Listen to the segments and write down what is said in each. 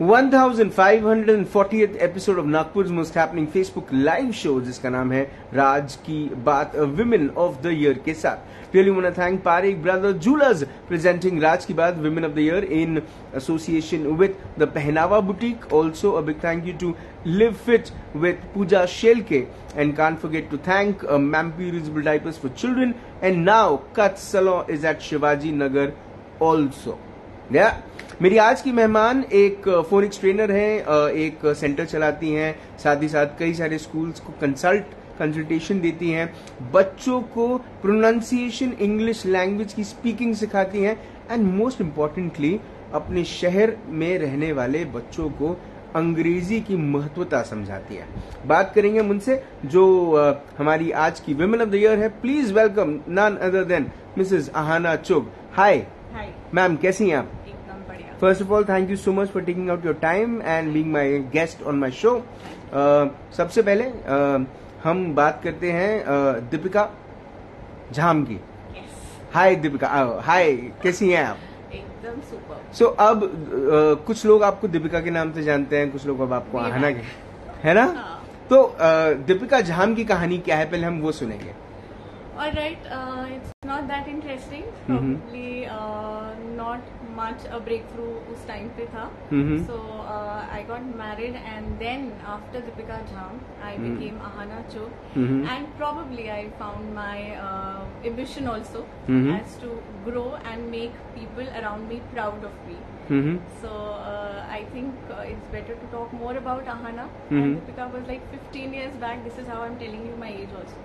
1540th episode of Nagpur's most happening Facebook live show, जिसका नाम है राज ki Baat, women of the year के साथ। Really want to thank Parekh brother jewellers presenting Raaz ki Baat women of the year in association with the Pehnawa boutique. Also a big thank you to live fit with Pooja Shelke, and can't forget to thank Mampi Reusable Diapers for Children, and now Cut Salon is at Shivaji Nagar also. Yeah. मेरी आज की मेहमान एक phoenix trainer हैं, एक centre चलाती हैं, साथ ही साथ कई सारे स्कूल्स को कंसल्टेशन देती हैं, बच्चों को प्रोनाउंसिएशन इंग्लिश लैंग्वेज की स्पीकिंग सिखाती हैं, एंड मोस्ट इम्पॉर्टेंटली अपने शहर में रहने वाले बच्चों को अंग्रेजी की महत्वता समझाती है। बात करेंगे हम उनसे जो हमारी आज की विमेन ऑफ द ईयर है। Please welcome none other than Mrs Aahana Chugh. Hi ma'am, कैसी हैं आप? एकदम बढ़िया। First of all thank you so much for taking out your time and being my guest on my show. सबसे पहले हम बात करते हैं दीपिका झाम की। हाय दीपिका, हाय, कैसी हैं आप? एकदम सुपर। सो अब कुछ लोग आपको दीपिका के नाम से जानते हैं, कुछ लोग अब आपको आहाना के, है ना? हाँ। तो दीपिका झाम की कहानी क्या है, पहले हम वो सुनेंगे। Alright, it's not that interesting. Probably not much a breakthrough उस टाइम पे था. So I got married and then after Deepika Jham, I became Ahana Chug, and probably I found my ambition also as to grow and make people around me proud of me. So I think it's better to talk more about Ahana. And Deepika was like 15 years back. This is how I'm telling you my age also.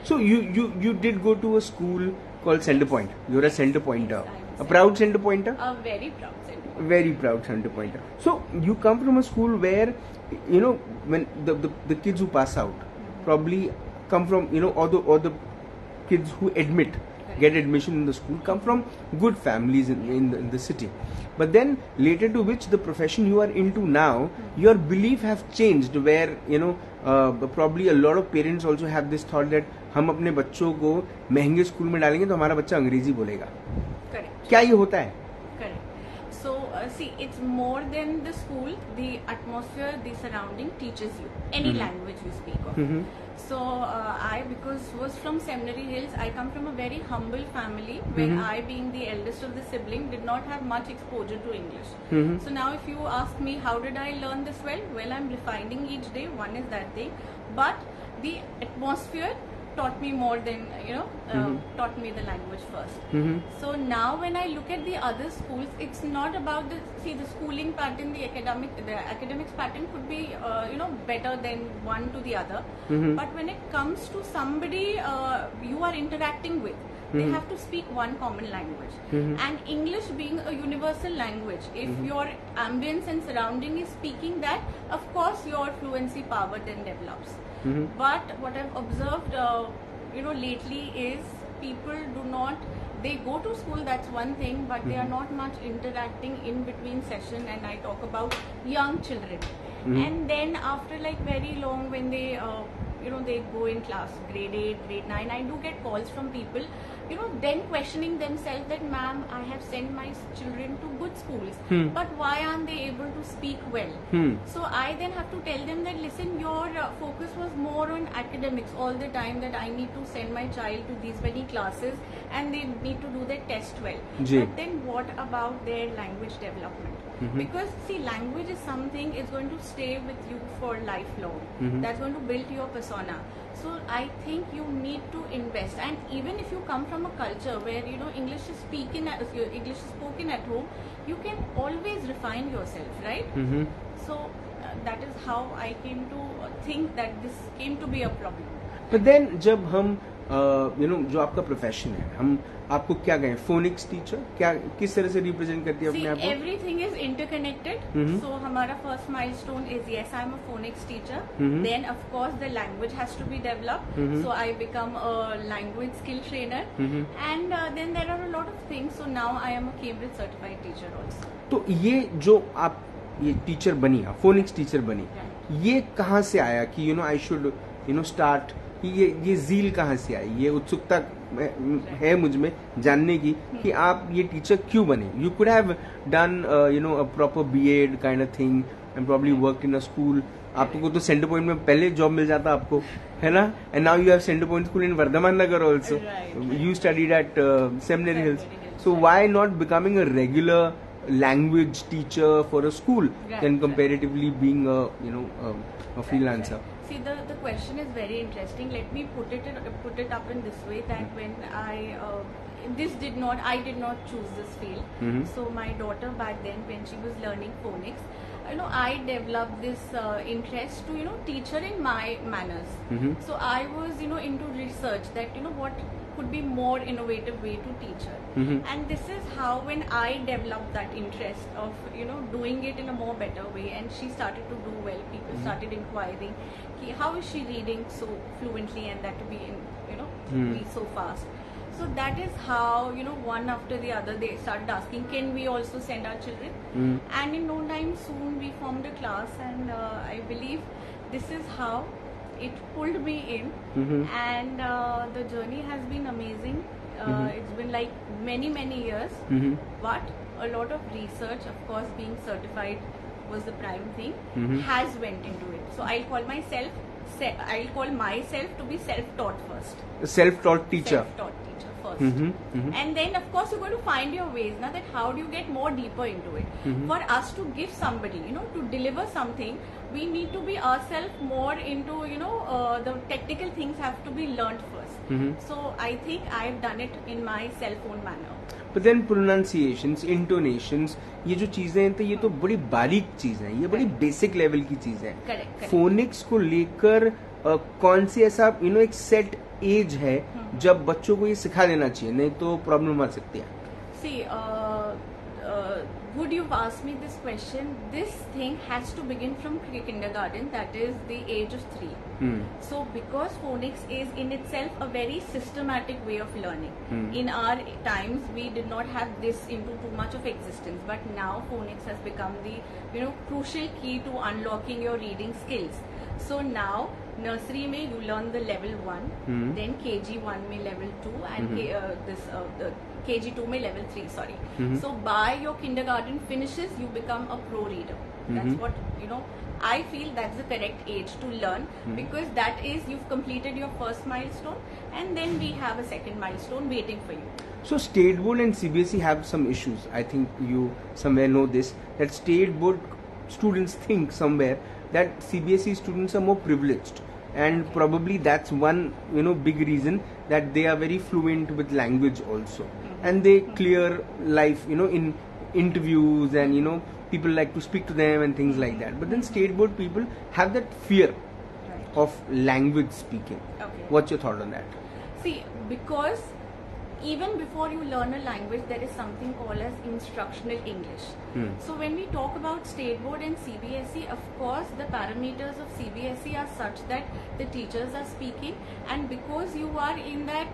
So you did go to a school called Center Point. You're a center pointer, a proud center pointer. A very proud center pointer. Very proud center pointer. So you come from a school where, you know, when the kids who pass out probably come from, you know, or the kids who get admission in the school come from good families in the city. But then later to which the profession you are into now, your belief have changed where, you know, probably a lot of parents also have this thought that हम अपने बच्चों को महंगे school में डालेंगे तो हमारा बच्चा अंग्रेजी बोलेगा। Correct. क्या ये होता है? Correct. So see, it's more than the school. The atmosphere, the surrounding teaches you any language you speak of. So I, because was from Seminary Hills, I come from a very humble family where I, being the eldest of the sibling, did not have much exposure to English. So now if you ask me how did I learn this well, I'm refining each day. One is that thing, but the atmosphere taught me more than, you know, taught me the language first. So now when I look at the other schools, it's not about the schooling pattern, the academics pattern could be, you know, better than one to the other. But when it comes to somebody you are interacting with, they have to speak one common language. And English being a universal language, if your ambience and surrounding is speaking that, of course your fluency power then develops. But what I've observed, you know, lately is people do not, they go to school, that's one thing, but they are not much interacting in between session, and I talk about young children. And then after like very long, when they you know, they go in class, grade 8, grade 9, I do get calls from people, you know, then questioning themselves that, ma'am, I have sent my children to good schools, but why aren't they able to speak well? So I then have to tell them that, listen, your focus was more on academics all the time, that I need to send my child to these many classes and they need to do their test well. But then what about their language development? Because see, language is something is going to stay with you for lifelong. That's going to build your persona. So I think you need to invest, and even if you come from a culture where, you know, English is spoken at home, you can always refine yourself, right? So that is how I came to think that this came to be a problem. But then जब हम you know, जो आपका profession है, हम आपको क्या कहें, phoenix teacher, क्या किस तरह से रिप्रेजेंट करती है अपने आप को? Everything is interconnected. So हमारा first milestone is, yes, I'm a phonics teacher. Then of course the language has to be developed. So I become a language skill trainer, and then there are a lot of things. So now I am a Cambridge certified teacher also. तो ये जो आप ये teacher बनी, phoenix teacher बनी, ये कहाँ से आया कि, you know, I should, you know, start कि ये ज़ील कहाँ से आई, ये उत्सुकता है मुझ में जानने की कि आप ये टीचर क्यों बने. You could have done a proper BEd kind of thing and probably worked in a school. आपको तो सेंटर पॉइंट में पहले जॉब मिल जाता आपको, है ना. And now you have Centre Point School in Vardhman Nagar also. You studied at Seminary Hills. So why not becoming a regular language teacher for a school than comparatively being a freelancer? See, the question is very interesting. Let me put it up in this way, that when I did not choose this field. So my daughter back then, when she was learning phonics, I developed this interest to teach her in my manners. So I was into research that what could be more innovative way to teach her. And this is how, when I developed that interest of doing it in a more better way, and she started to do well, people started inquiring how is she reading so fluently and that to be be so fast. So that is how one after the other they started asking, can we also send our children? And in no time soon we formed a class, and I believe this is how it pulled me in. And the journey has been amazing. It's been like many years, but a lot of research, of course, being certified was the prime thing, has went into it. So I'll call myself to be self-taught first. A self-taught teacher. Self-taught teacher first. And then of course you're going to find your ways now, that how do you get more deeper into it. For us to give somebody, to deliver something, we need to be ourselves more into the technical things have to be learned first. So I think I've done it in my self-own manner. But then pronunciations, intonations, ये जो चीजें हैं तो ये तो बड़ी बारीक चीज है, ये बड़ी बेसिक लेवल की चीज है. फोनिक्स को लेकर कौन सी ऐसा एक सेट एज है जब बच्चों को ये सिखा देना चाहिए, नहीं तो प्रॉब्लम आ सकती है. See, would you ask me this question? This thing has to begin from kindergarten, that is the age of 3. So because phonics is in itself a very systematic way of learning. In our times we did not have this into too much of existence, but now phonics has become the crucial key to unlocking your reading skills. So now nursery में you learn the level 1, then KG1 में level 2, and KG2 में level 3. Sorry. So by your kindergarten finishes, you become a pro reader. That's what I feel that's the correct age to learn, because that is you've completed your first milestone, and then we have a second milestone waiting for you. So State Board and CBSE have some issues. I think you somewhere know this, that State Board students think somewhere that CBSE students are more privileged, and probably that's one big reason that they are very fluent with language also, and they clear life in interviews, and people like to speak to them and things like that. But then State Board people have that fear of language speaking. What's your thought on that? See, because even before you learn a language, there is something called as instructional English. So when we talk about State Board and CBSE, of course the parameters of CBSE are such that the teachers are speaking, and because you are in that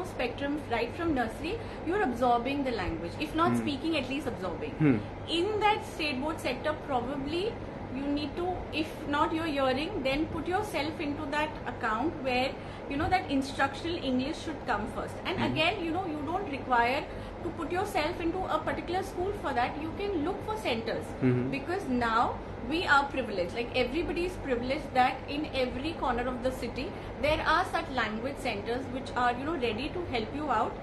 spectrum right from nursery, you are absorbing the language, if not speaking, at least absorbing. In that State Board sector, probably you need to, if not you're hearing, then put yourself into that account where that instructional English should come first. And again, you don't require to put yourself into a particular school for that. You can look for centers, because now we are privileged, like everybody is privileged, that in every corner of the city there are such language centers which are ready to help you out,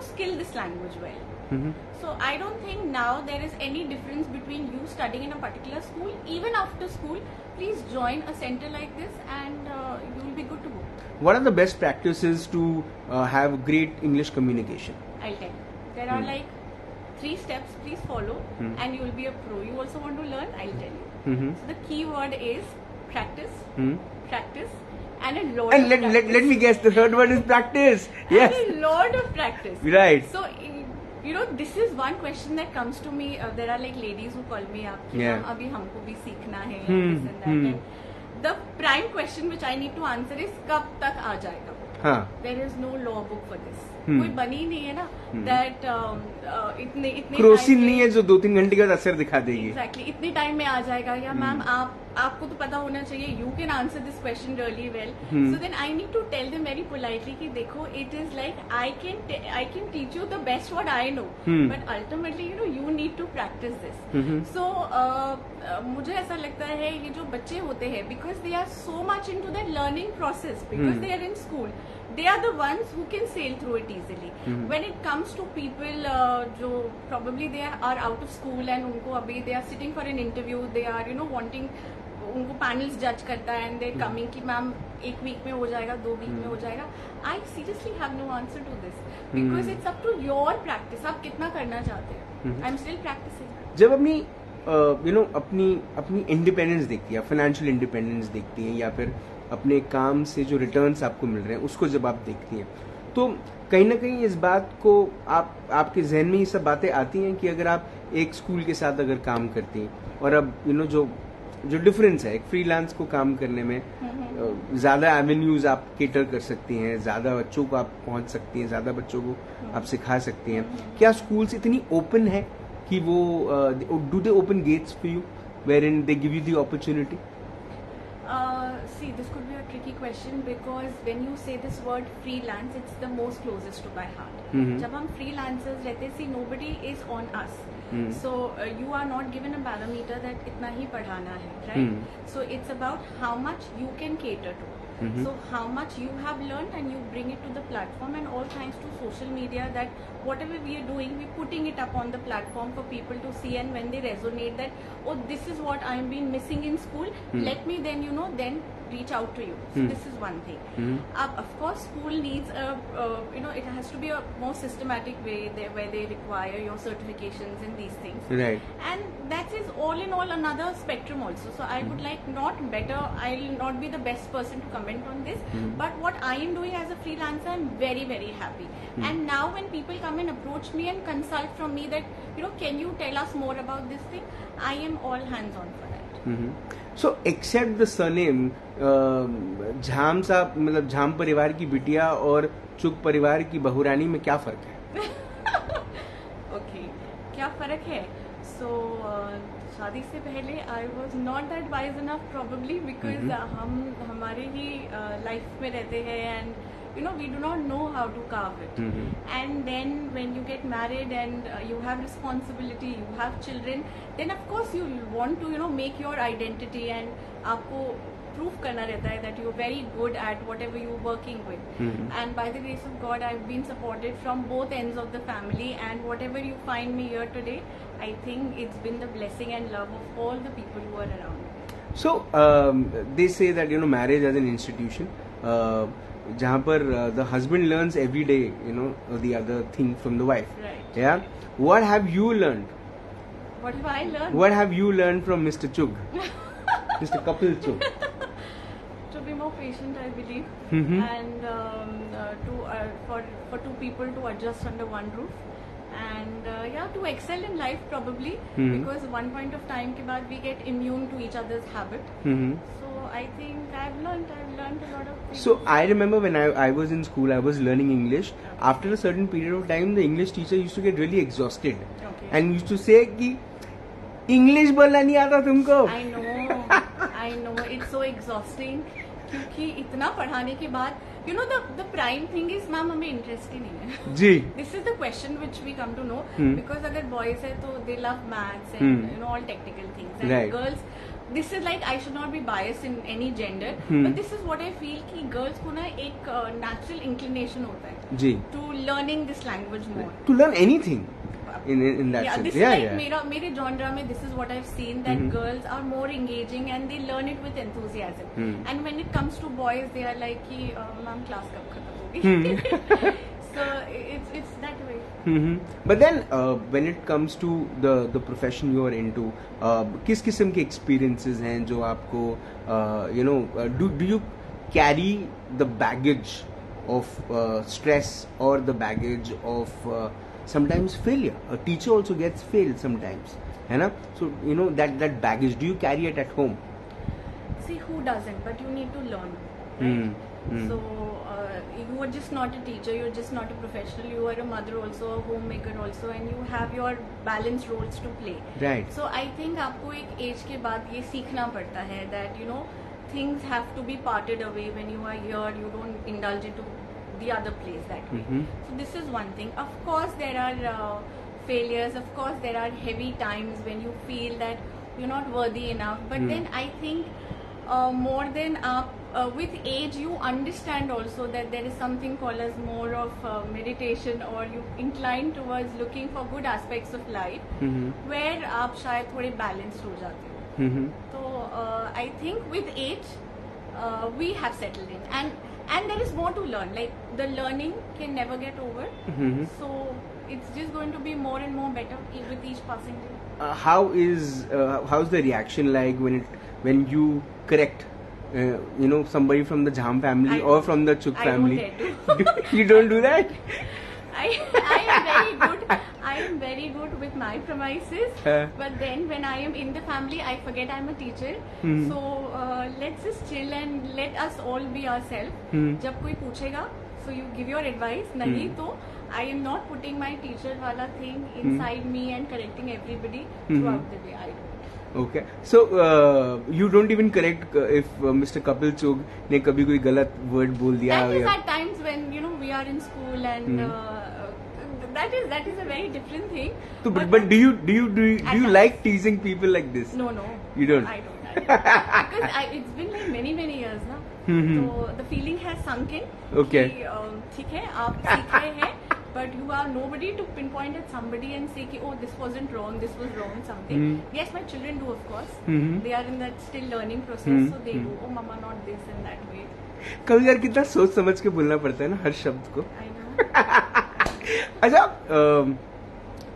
skill this language well. So I don't think now there is any difference between you studying in a particular school. Even after school, please join a center like this, and you will be good to go. What are the best practices to have great English communication? I'll tell you. There are like 3 steps, please follow, and you will be a pro. You also want to learn? I'll tell you. So the key word is practice, practice, and a lot and of let, practice. let me guess, the third word is practice. Yes. And a lot of practice. Right. So this is one question that comes to me. There are like ladies who call me up, abhi humko bhi seekhna hai, this and that. And the prime question which I need to answer is, kab tak aa jayega? There is no law book for this. कोई बनी नहीं है ना. that इतने Crocin नहीं है जो 2-3 घंटे के बाद असर दिखा देगी. एग्जैक्टली इतने टाइम में आ जाएगा या मैम आपको तो पता होना चाहिए, you can answer this question really well. So then I need to tell them very politely कि देखो it is like I can teach you the best what I know, but ultimately you need to practise this. So मुझे ऐसा लगता है ये जो बच्चे होते हैं, because they are so much into that learning process, because they are in school, they are the ones who can sail through it easily. When it comes to people जो probably they are out of school and उनको अभी they are sitting for an interview, they are wanting, उनको panels जज करता है and they coming कि ma'am 1 week में हो जाएगा, 2 वीक में हो जाएगा. I seriously have no answer to this, because it's up to your practice. आप कितना करना चाहते हैं. I am still practising. जब अपनी अपनी इंडिपेंडेंस देखती है, फाइनेंशियल इंडिपेंडेंस देखती है, या फिर अपने काम से जो रिटर्न्स आपको मिल रहे हैं उसको जब आप देखती हैं, तो कहीं ना कहीं इस बात को आपके जहन में ये सब बातें आती हैं कि अगर आप एक स्कूल के साथ अगर काम करती हैं और अब जो डिफरेंस है एक फ्रीलांस को काम करने में, ज्यादा एवेन्यूज आप केटर कर सकती हैं, ज्यादा बच्चों को आप पहुंच सकती हैं, ज्यादा बच्चों को आप सिखा सकती हैं. क्या स्कूल्स इतनी ओपन है कि वो do they open gates for you wherein they give you the opportunity? See, this could be a tricky question because when you say this word freelance, it's the most closest to my heart. जब हम freelancers रहते, see, nobody is on us. So you are not given a parameter that इतना ही पढ़ाना है, right? So it's about how much you can cater to. So how much you have learned and you bring it to the platform, and all thanks to social media that whatever we are doing, we're putting it up on the platform for people to see, and when they resonate that, oh, this is what I'm been missing in school, let me then then reach out to you. So this is one thing. Of course, school needs it has to be a more systematic way where they require your certifications and these things. Right. And that is all in all another spectrum also. So I would like I'll not be the best person to comment on this, but what I am doing as a freelancer, I'm very, very happy. And now when people come and approach me and consult from me that, can you tell us more about this thing, I am all hands on for that. So except the surname, झाम साहब मतलब झाम परिवार की बिटिया और चुग परिवार की बहुरानी में क्या फर्क है? Okay, क्या फर्क है? So शादी से पहले I was not that wise enough probably because हम हमारे ही लाइफ में रहते हैं and we do not know how to carve it. And then when you get married and you have responsibility, you have children, then of course you want to make your identity and आपको prove करना रहता है that you're very good at whatever you're working with. And by the grace of God, I've been supported from both ends of the family, and whatever you find me here today, I think it's been the blessing and love of all the people who are around me. So they say that marriage as an institution, जहाँ पर the husband learns every day the other thing from the wife. Right. Yeah. What have you learned? What have I learned? What have you learned from Mr. Chug? Mr. Kapil Chug? To be more patient, I believe, and for two people to adjust under one roof, and to excel in life probably, because one point of time के बाद we get immune to each other's habit. So I think I've learned a lot of things. So I remember when I was in school, I was learning English. After a certain period of time, the English teacher used to get really exhausted, and used to say कि English बोलना नहीं आता तुमको. I know, it's so exhausting. क्योंकि इतना पढ़ाने के बाद the prime thing is ma'am हमें इंटरेस्ट ही नहीं है जी. This is the question which we come to know, because अगर boys है तो they love maths and all technical things, and right. girls, this is like, I should not be biased in any gender, but this is what I feel कि girls को ना एक natural inclination होता है जी to learning this language more, to learn anything in that sense. This is like मेरे genre में this is what I've seen, that girls are more engaging and they learn it with enthusiasm, and when it comes to boys they are like कि ma'am class कब खत्म होगी. So it's that way. But then when it comes to the profession you are into, किस किस्म के experiences हैं जो आपको do you carry the baggage of stress or the baggage of sometimes failure? A teacher also gets failed sometimes, है ना? So that baggage, do you carry it at home? See, who doesn't? But you need to learn, right? So you are just not a teacher, you're just not a professional, you are a mother also, a homemaker also, and you have your balanced roles to play. Right. So I think आपको एक as के बाद ये सीखना पड़ता है that you know things have to be parted away when you are here, you don't indulge into the other place that way. So this is one thing. Of course there are failures, of course there are heavy times when you feel that you're not worthy enough, but then I think more than with age you understand also that there is something called as more of meditation, or you incline towards looking for good aspects of life where आप शायद थोड़े balanced हो जाते हो. So I think with age we have settled in, and there is more to learn. Like the learning can never get over. So it's just going to be more and more better with each passing day. How's the reaction like when you correct somebody from the Jham family or from the Chuk family? I don't dare to. You don't do that? I am very good. I am very good with my premises, but then when I am in the family, I forget I'm a teacher. So let's just chill and let us all be ourselves. जब कोई पूछेगा, so you give your advice. नहीं तो I am not putting my teacher वाला thing inside me and correcting everybody throughout the day. I don't. Okay, so you don't even correct if Mr. Kapil Chugh ने कभी कोई गलत word बोल दिया? That is at times when we are in school and that is a very different thing. So, but do you like teasing people like this? No. You don't? I don't. Because it's been like many years now. So the feeling has sunk in. Okay. कि ठीक है आप सीख रहे हैं, but you are nobody to pinpoint at somebody and say कि oh this wasn't wrong, this was wrong something. Yes, my children do, of course. They are in that still learning process, so they do. Oh mama, not this and that way. कभी यार कितना सोच समझ के बोलना पड़ता है ना हर शब्द को. I know. अच्छा,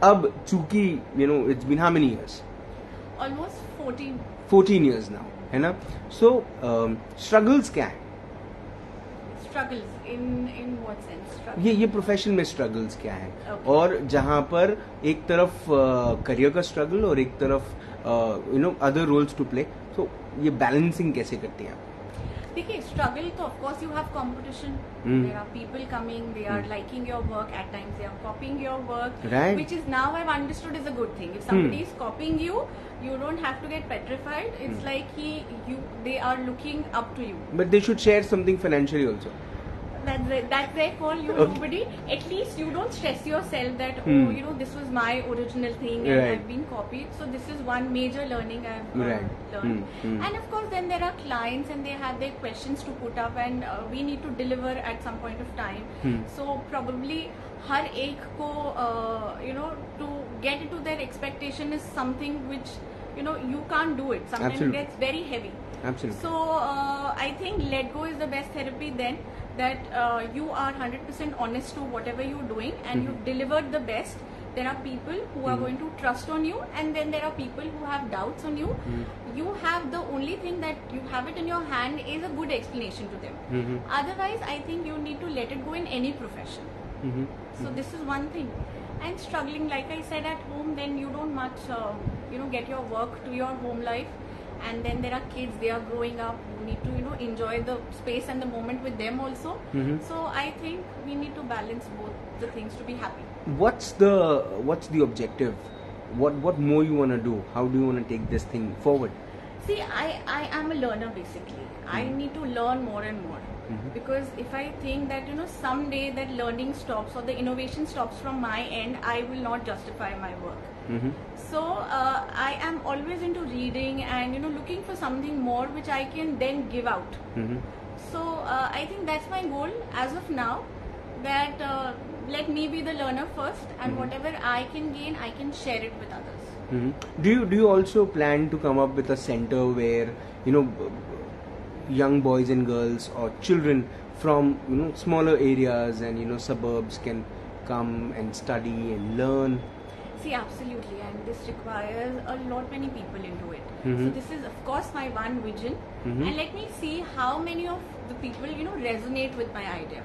अब चूंकि it's been how many years? Almost 14 years now, है ना? So struggles क्या है? Struggles in what sense? Struggles? ये प्रोफेशन में स्ट्रगल्स क्या है? Okay. और जहाँ पर एक तरफ करियर का स्ट्रगल और एक तरफ अदर रोल्स टू प्ले, तो ये बैलेंसिंग कैसे करती हैं आप? देखिए, स्ट्रगल तो of course you have competition. There are people coming, they are liking your work, at times they are copying your work, which is now I have understood is a good thing. If somebody is copying you, you don't have to get petrified. It's like they are looking up to you. But they should share something financially also. That's their call. You nobody. At least you don't stress yourself that oh this was my original thing and I've been copied. So this is one major learning I've learned. And of course then there are clients and they have their questions to put up and we need to deliver at some point of time. So probably हर एक को to get into their expectation is something which you can't do it. Sometimes Absolutely. it gets very heavy. Absolutely. So I think let go is the best therapy then, that you are 100% honest to whatever you're doing and you've delivered the best. There are people who are going to trust on you, and then there are people who have doubts on you. You have the only thing that you have it in your hand is a good explanation to them. Otherwise, I think you need to let it go in any profession. So this is one thing. And struggling, like I said, at home, then you don't much get your work to your home life. And then there are kids, they are growing up, you need to enjoy the space and the moment with them also. So I think we need to balance both the things to be happy. What's the objective? What more you want to do? How do you want to take this thing forward? See, I am a learner basically. I need to learn more and more. Because if I think that someday that learning stops or the innovation stops from my end, I will not justify my work. So I am always into reading and looking for something more which I can then give out. So I think that's my goal as of now, that let me be the learner first, and whatever I can gain, I can share it with others. Do you also plan to come up with a center where young boys and girls or children from smaller areas and suburbs can come and study and learn? See, absolutely, and this requires a lot many people into it. So this is of course my one vision, and let me see how many of the people resonate with my idea.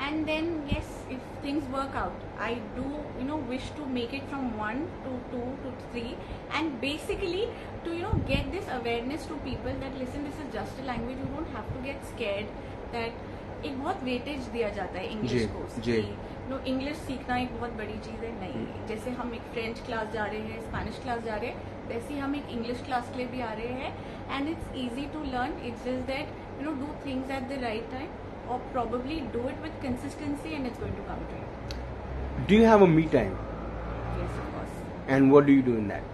And then yes, if things work out, I do wish to make it from 1 to 2 to 3, and basically to get this awareness to people that listen, this is just a language, you don't have to get scared. That एक बहुत weightage दिया जाता है English जी, को जी। No English सीखना एक बहुत बड़ी चीज है। नहीं, जैसे हम एक फ्रेंच क्लास जा रहे हैं, स्पेनिश क्लास जा रहे हैं, वैसे ही हम एक इंग्लिश क्लास के लिए भी आ रहे हैं। And it's easy to learn, it's just that do things at the right time और probably do it with consistency and it's going to come to you. Do you have a me time? Yes, of course. And what do you do in that?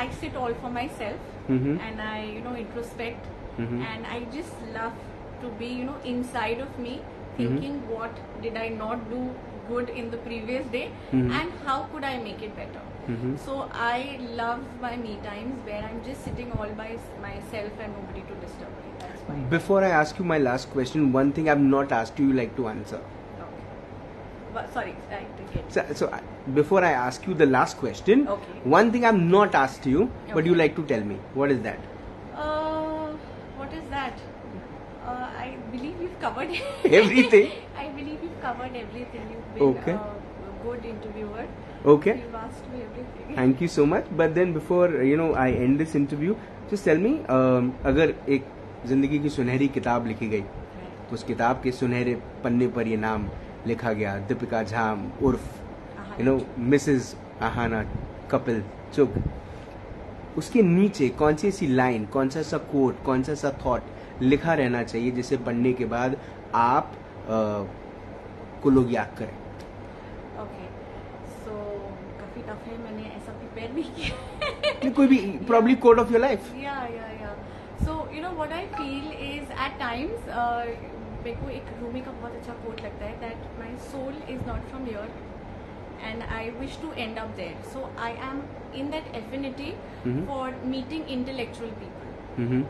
I sit all for myself Mhm. and I, introspect Mhm. and I just love to be, inside of me thinking what did I not do good in the previous day and how could I make it better. So I love my me times where I'm just sitting all by myself and nobody to disturb me. That's why. Before I ask you my last question, one thing I've not asked you like to answer. Okay. But, sorry, I get So before I ask you the last question, Okay. one thing I've not asked you, but Okay. you like to tell me. What is that? What is that? I believe you've covered Everything? I believe you've covered everything. You've been Okay. a good interviewer. Okay. You've asked me everything. Thank you so much. But then before I end this interview, just tell me, अगर एक जिंदगी की सुनहरी किताब लिखी गई, तो उस किताब के सुनहरे पन्ने पर ये नाम लिखा गया, दीपिका झाम उर्फ मिसेस आहाना कपिल चुग, उसके नीचे कौन सी ऐसी लाइन, कौन सा सा कोट, कौन सा सा थॉट लिखा रहना चाहिए जिसे पढ़ने के बाद आप को लोग याद करें? Okay. So काफी टफ है, मैंने ऐसा प्रिपेयर नहीं किया। कोई भी probably quote of your life. Yeah. So what I feel is at times मेरे को एक रूमी का बहुत अच्छा कोट लगता है that my soul is not from here and I wish to end up there. So I am in that affinity for meeting intellectual people.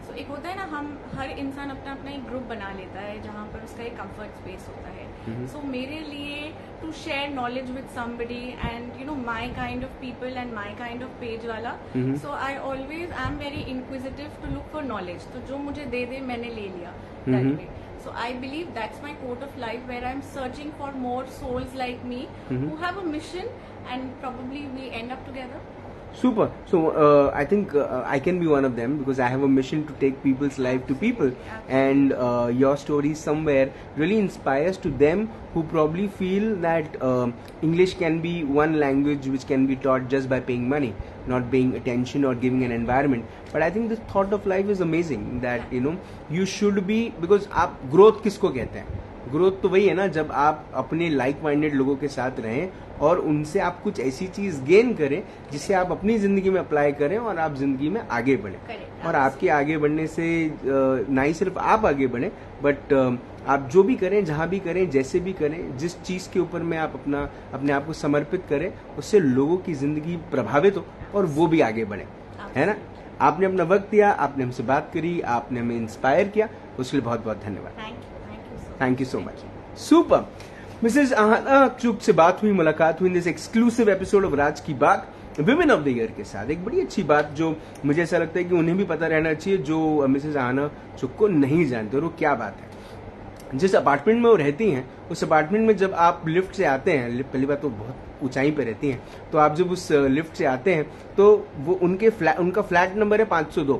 So एक होता है ना, हम हर इंसान अपना अपना एक ग्रुप बना लेता है जहाँ पर उसका एक कंफर्ट स्पेस होता है. So मेरे लिए to share knowledge with somebody and my kind of people and my kind of page वाला, so I always am very inquisitive to look for knowledge. तो जो मुझे दे दे मैंने ले लिया that way. So I believe that's my quote of life, where I'm searching for more souls like me who have a mission and probably we end up together. Super. So I think I can be one of them because I have a mission to take people's life to people. And your story somewhere really inspires to them who probably feel that English can be one language which can be taught just by paying money, not paying attention or giving an environment. But I think this thought of life is amazing, that you should be, because आप growth किसको कहते हैं? Growth तो वही है ना, जब आप अपने लाइक माइंडेड लोगों के साथ रहें और उनसे आप कुछ ऐसी चीज गेन करें जिसे आप अपनी जिंदगी में अप्लाई करें और आप जिंदगी में आगे बढ़ें. और आपके आगे बढ़ने से ना ही सिर्फ आप आगे बढ़ें, बट आप जो भी करें, जहां भी करें, जैसे भी करें, जिस चीज के ऊपर में आप अपने आप को समर्पित करें, उससे लोगों की जिंदगी प्रभावित हो और वो भी आगे बढ़े, है ना. आपने अपना वक्त दिया, आपने हमसे बात करी, आपने हमें इंस्पायर किया, उसके लिए बहुत बहुत धन्यवाद. Thank you so much. Super. Mrs Aahana Chugh से बात हुई, मुलाकात हुई in this exclusive episode of Raaz ki Baat women of the year के साथ. एक बड़ी अच्छी बात जो मुझे ऐसा लगता है कि उन्हें भी पता रहना चाहिए जो मिसेज आहाना चुग को नहीं जानते, और वो क्या बात है. जिस अपार्टमेंट में वो रहती हैं, उस अपार्टमेंट में जब आप लिफ्ट से आते हैं, पहली बात तो बहुत ऊंचाई पे रहती हैं, तो आप जब उस लिफ्ट से आते हैं तो वो उनका फ्लैट नंबर है 502,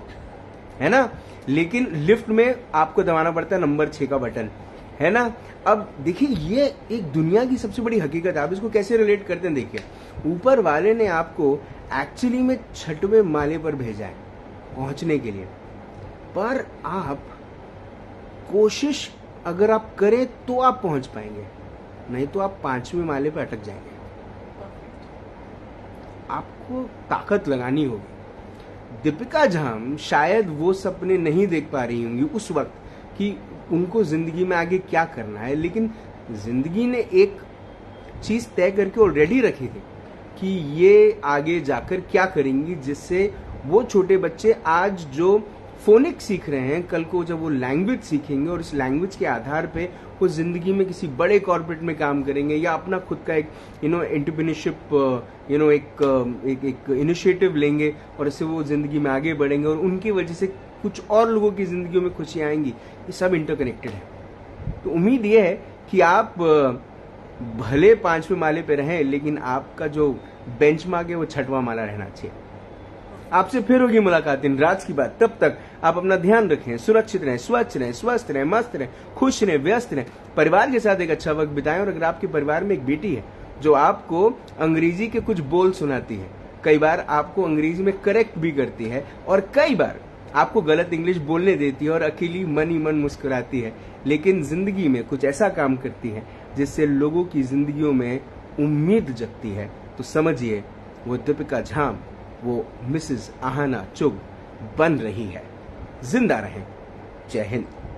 है ना. लेकिन लिफ्ट में आपको दबाना पड़ता है नंबर 6 का बटन, है ना. अब देखिए, ये एक दुनिया की सबसे बड़ी हकीकत है. आप इसको कैसे रिलेट करते हैं? देखिए, ऊपर वाले ने आपको एक्चुअली में 6वें माले पर भेजा है पहुंचने के लिए, पर आप कोशिश अगर आप करें तो आप पहुंच पाएंगे, नहीं तो आप 5वें माले पर अटक जाएंगे. आपको ताकत लगानी होगी. दीपिका झाम शायद वो सपने नहीं देख पा रही होंगी उस वक्त कि उनको जिंदगी में आगे क्या करना है, लेकिन जिंदगी ने एक चीज तय करके ऑलरेडी रखी थी कि ये आगे जाकर क्या करेंगी, जिससे वो छोटे बच्चे आज जो फोनिक सीख रहे हैं, कल को जब वो लैंग्वेज सीखेंगे और इस लैंग्वेज के आधार पे वो जिंदगी में किसी बड़े कॉर्पोरेट में काम करेंगे या अपना खुद का एक एंटरप्रेन्योरशिप एक इनिशिएटिव लेंगे और इससे वो जिंदगी में आगे बढ़ेंगे और उनकी वजह से कुछ और लोगों की जिंदगियों में खुशियां आएंगी. ये सब इंटरकनेक्टेड है. तो उम्मीद ये है कि आप भले 5वें माले पे रहें, लेकिन आपका जो बेंचमार्क है वो 6वां माला रहना चाहिए. आपसे फिर होगी मुलाकात इन राज की बात। तब तक आप अपना ध्यान रखें, सुरक्षित रहें, स्वच्छ रहें, स्वस्थ रहें, मस्त रहें, खुश रहें, व्यस्त रहें, परिवार के साथ एक अच्छा वक्त बिताएं। और अगर आपके परिवार में एक बेटी है जो आपको अंग्रेजी के कुछ बोल सुनाती है, कई बार आपको अंग्रेजी में करेक्ट भी करती है और कई बार आपको गलत इंग्लिश बोलने देती है और अकेली मन ही मन मुस्कुराती है, लेकिन जिंदगी में कुछ ऐसा काम करती है जिससे लोगों की जिंदगियों में उम्मीद जगती है, तो समझिए वो दीपिका झाम, वो मिसेस आहाना चुग बन रही है। जिंदा रहें। जय हिंद।